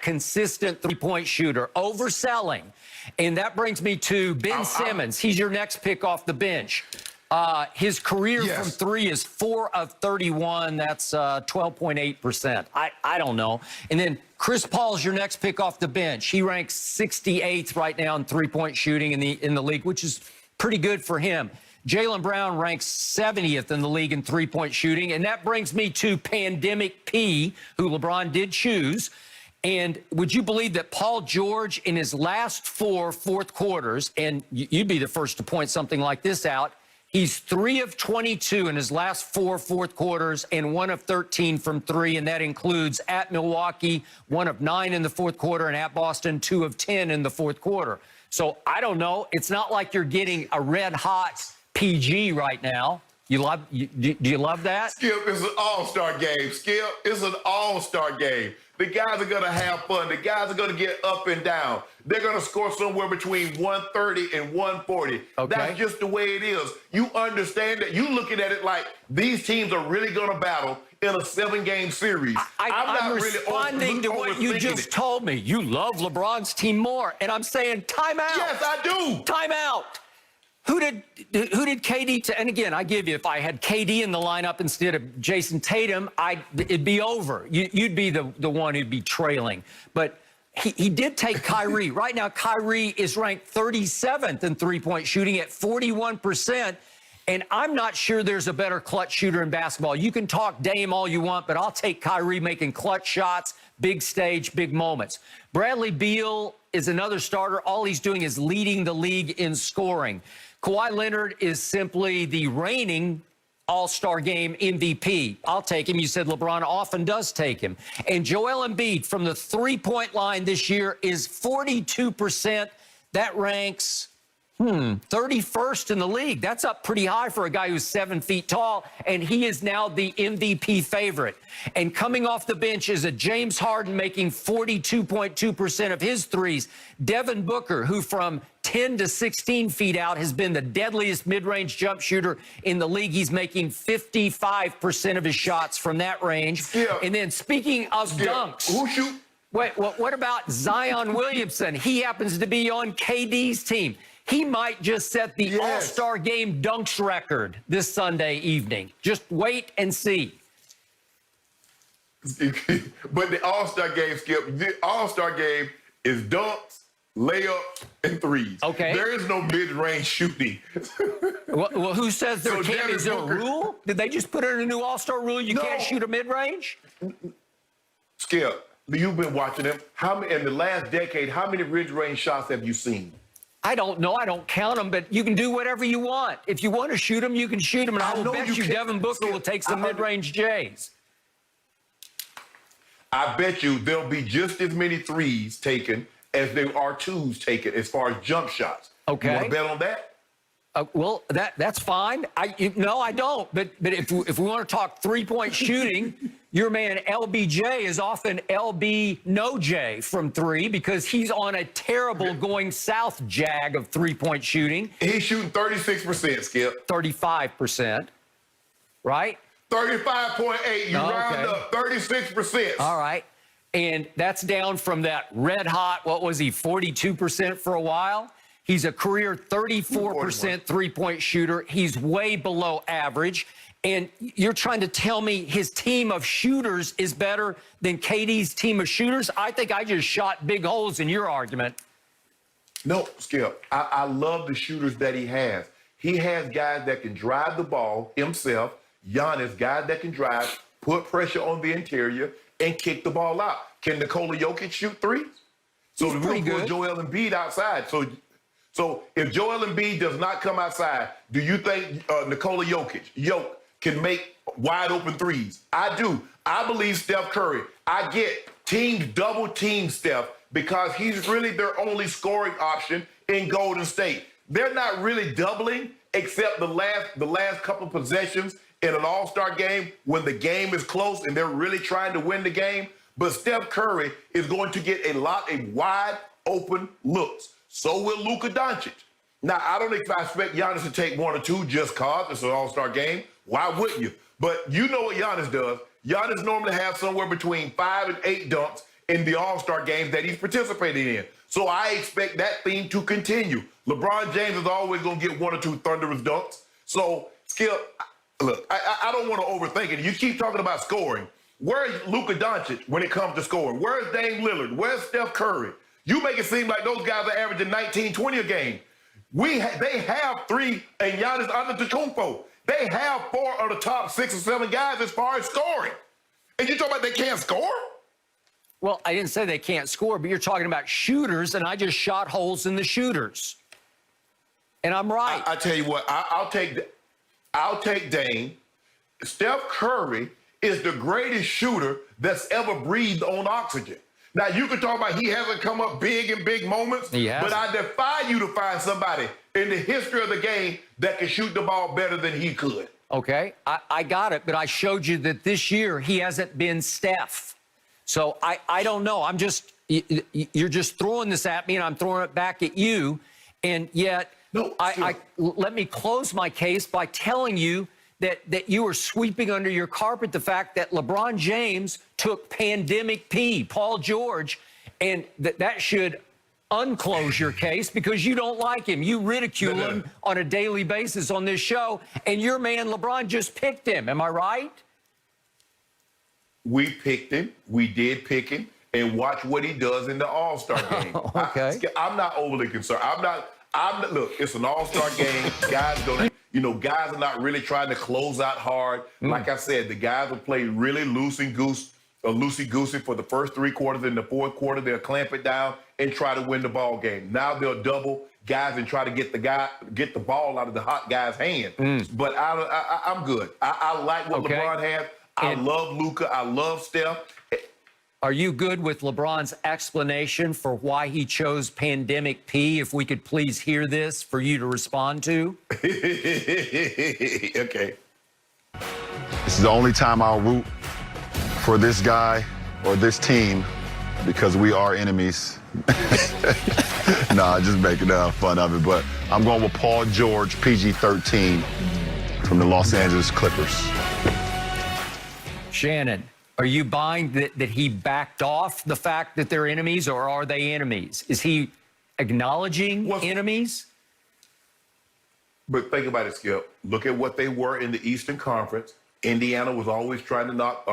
consistent three-point shooter, overselling. And that brings me to Ben Simmons. He's your next pick off the bench. His career from three is 4 of 31. That's 12.8%. I don't know. And then Chris Paul's your next pick off the bench. He ranks 68th right now in three-point shooting in the league, which is pretty good for him. Jaylen Brown ranks 70th in the league in three-point shooting. And that brings me to Pandemic P, who LeBron did choose. And would you believe that Paul George, in his last 4 fourth quarters, and you'd be the first to point something like this out, he's 3 of 22 in his last 4 fourth quarters and 1 of 13 from 3, and that includes at Milwaukee, 1 of 9 in the fourth quarter, and at Boston, 2 of 10 in the fourth quarter. So I don't know. It's not like you're getting a red-hot PG right now. Do you love that? Skip, it's an all-star game. Skip, it's an all-star game. The guys are going to have fun. The guys are going to get up and down. They're going to score somewhere between 130 and 140. Okay. That's just the way it is. You understand that. You looking at it like these teams are really going to battle in a 7-game series. I'm responding to what you just told me. You love LeBron's team more. And I'm saying time out. Yes, I do. Time out. Who did KD and again, I give you, if I had KD in the lineup instead of Jason Tatum, it'd be over. You'd be the one who'd be trailing. But he did take Kyrie. Right now, Kyrie is ranked 37th in three-point shooting at 41%. And I'm not sure there's a better clutch shooter in basketball. You can talk Dame all you want, but I'll take Kyrie making clutch shots, big stage, big moments. Bradley Beal is another starter. All he's doing is leading the league in scoring. Kawhi Leonard is simply the reigning All-Star Game MVP. I'll take him. You said LeBron often does take him. And Joel Embiid from the three-point line this year is 42%. That ranks 31st in the league. That's up pretty high for a guy who's 7 feet tall, and he is now the MVP favorite. And coming off the bench is a James Harden making 42.2% of his threes. Devin Booker, who from 10 to 16 feet out has been the deadliest mid-range jump shooter in the league. He's making 55% of his shots from that range. Yeah. And then speaking of dunks. Who shoot? Wait, what about Zion Williamson? He happens to be on KD's team. He might just set the All-Star Game dunks record this Sunday evening. Just wait and see. But the All-Star Game, Skip, the All-Star Game is dunks, layups, and threes. Okay. There is no mid-range shooting. well, who says there can't? Is there a rule? Did they just put in a new All-Star rule? You can't shoot a mid-range? Skip, you've been watching them. In the last decade, how many mid-range shots have you seen? I don't know. I don't count them, but you can do whatever you want. If you want to shoot them, you can shoot them, and I will bet you Devin Booker will take some mid-range J's. I bet you there'll be just as many threes taken as there are twos taken as far as jump shots. Okay. You want to bet on that? Well, that's fine. No, I don't. But if we want to talk three-point shooting, your man LBJ is often LB no J from 3 because he's on a terrible going south jag of three-point shooting. He's shooting 36%, Skip. 35%, right? 35.8. You round up 36%. All right. And that's down from that red hot, what was he, 42% for a while? He's a career 34% three-point shooter. He's way below average. And you're trying to tell me his team of shooters is better than KD's team of shooters? I think I just shot big holes in your argument. No, Skip. I love the shooters that he has. He has guys that can drive the ball himself. Giannis, guys that can drive, put pressure on the interior, and kick the ball out. Can Nikola Jokic shoot threes? So we'll put Joel Embiid outside. So if Joel Embiid does not come outside, do you think Nikola Jokic can make wide open threes? I do. I believe Steph Curry. I get teams double team Steph because he's really their only scoring option in Golden State. They're not really doubling except the last couple of possessions in an All-Star game when the game is close and they're really trying to win the game. But Steph Curry is going to get a lot of wide open looks. So will Luka Doncic. Now, I don't expect Giannis to take 1 or 2 just cause it's an All-Star game. Why wouldn't you? But you know what Giannis does. Giannis normally has somewhere between 5 and 8 dunks in the All-Star games that he's participating in. So I expect that theme to continue. LeBron James is always going to get one or two thunderous dunks. So, Skip, look, I don't want to overthink it. You keep talking about scoring. Where's Luka Doncic when it comes to scoring? Where's Dame Lillard? Where's Steph Curry? You make it seem like those guys are averaging 19, 20 a game. They have three, and Giannis Antetokounmpo. They have four of the top 6 or 7 guys as far as scoring. And you talking about they can't score? Well, I didn't say they can't score, but you're talking about shooters, and I just shot holes in the shooters. And I'm right. I tell you what, I'll take Dame. Steph Curry is the greatest shooter that's ever breathed on oxygen. Now, you can talk about he hasn't come up big in big moments, but I defy you to find somebody in the history of the game that can shoot the ball better than he could. Okay, I got it, but I showed you that this year he hasn't been Steph. So I don't know. You're just throwing this at me, and I'm throwing it back at you. And yet, let me close my case by telling you that you are sweeping under your carpet the fact that LeBron James took pandemic P, Paul George, and that should unclose your case because you don't like him. You ridicule him on a daily basis on this show, and your man LeBron just picked him. Am I right? We picked him. We did pick him. And watch what he does in the All-Star game. Okay. I'm not overly concerned. Look, it's an All-Star game. Guys are not really trying to close out hard. Like I said, the guys will play really loosey-goosey for the first 3 quarters. In the fourth quarter, they'll clamp it down and try to win the ball game. Now they'll double guys and try to get the ball out of the hot guy's hand. But I'm good. I like what LeBron has. I love Luka. I love Steph. Are you good with LeBron's explanation for why he chose pandemic P? If we could please hear this for you to respond to. Okay. This is the only time I'll root for this guy or this team because we are enemies. Nah, just making fun of it. But I'm going with Paul George, PG-13, from the Los Angeles Clippers. Shannon, are you buying that he backed off the fact that they're enemies, or are they enemies? Is he acknowledging enemies? But think about it, Skip. Look at what they were in the Eastern Conference. Indiana was always trying to knock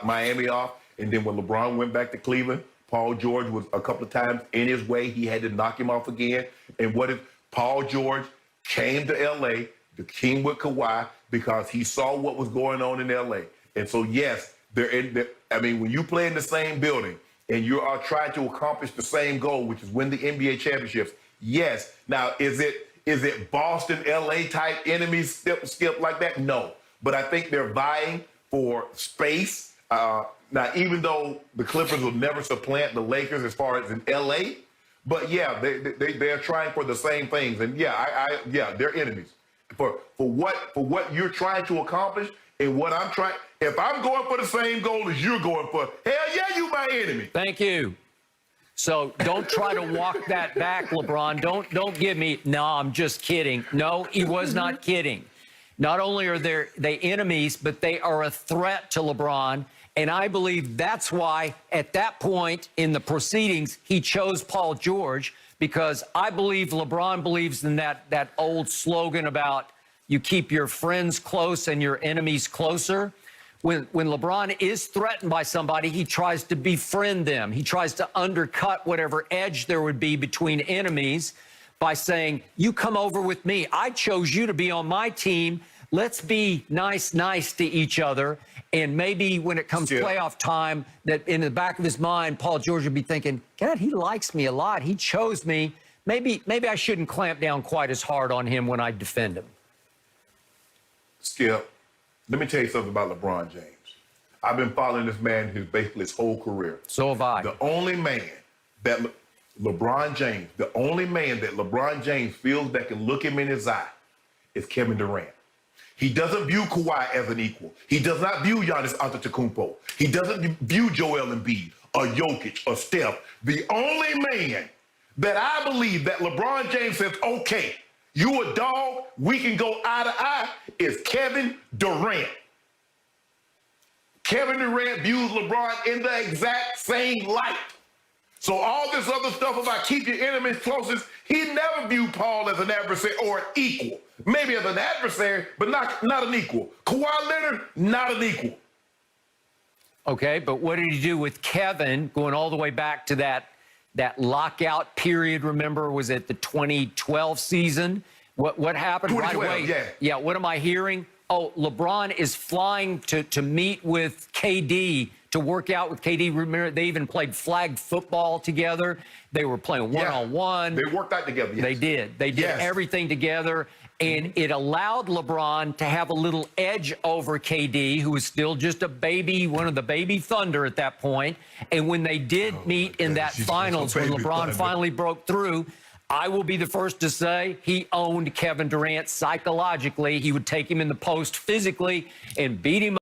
Miami off. And then when LeBron went back to Cleveland, Paul George was a couple of times in his way. He had to knock him off again. And what if Paul George came to L.A., the king with Kawhi, because he saw what was going on in L.A. And so, yes, when you play in the same building and you are trying to accomplish the same goal, which is win the NBA championships, yes. Now, is it Boston, LA type enemies, Skip like that? No. But I think they're vying for space. Now, even though the Clippers will never supplant the Lakers as far as in LA, but yeah, they're trying for the same things. And yeah, they're enemies. For what you're trying to accomplish and what I'm trying. If I'm going for the same goal as you're going for, hell yeah, you my enemy. Thank you. So don't try to walk that back, LeBron. Don't give me, no, I'm just kidding. No, he was not kidding. Not only are they enemies, but they are a threat to LeBron. And I believe that's why at that point in the proceedings, he chose Paul George, because I believe LeBron believes in that old slogan about you keep your friends close and your enemies closer. When LeBron is threatened by somebody, he tries to befriend them. He tries to undercut whatever edge there would be between enemies by saying, you come over with me. I chose you to be on my team. Let's be nice to each other. And maybe when it comes playoff time, that in the back of his mind, Paul George would be thinking, God, he likes me a lot. He chose me. Maybe I shouldn't clamp down quite as hard on him when I defend him. Skip, let me tell you something about LeBron James. I've been following this man basically his whole career. So have I. The only man that LeBron James feels that can look him in his eye is Kevin Durant. He doesn't view Kawhi as an equal. He does not view Giannis Antetokounmpo. He doesn't view Joel Embiid or Jokic or Steph. The only man that I believe that LeBron James says, okay, you a dog, we can go eye to eye, is Kevin Durant. Kevin Durant views LeBron in the exact same light. So all this other stuff about keep your enemies closest, he never viewed Paul as an adversary or an equal. Maybe as an adversary, but not an equal. Kawhi Leonard, not an equal. Okay, but what did he do with Kevin going all the way back to that lockout period? Remember, was it the 2012 season? What happened right away? Yeah, what am I hearing? Oh, LeBron is flying to meet with KD, to work out with KD. Remember, they even played flag football together. They were playing one-on-one. They worked out together, yes. They did. They did everything together. And it allowed LeBron to have a little edge over KD, who was still just a baby, one of the baby Thunder at that point. And when they did meet in that finals, when LeBron finally broke through, I will be the first to say he owned Kevin Durant psychologically. He would take him in the post physically and beat him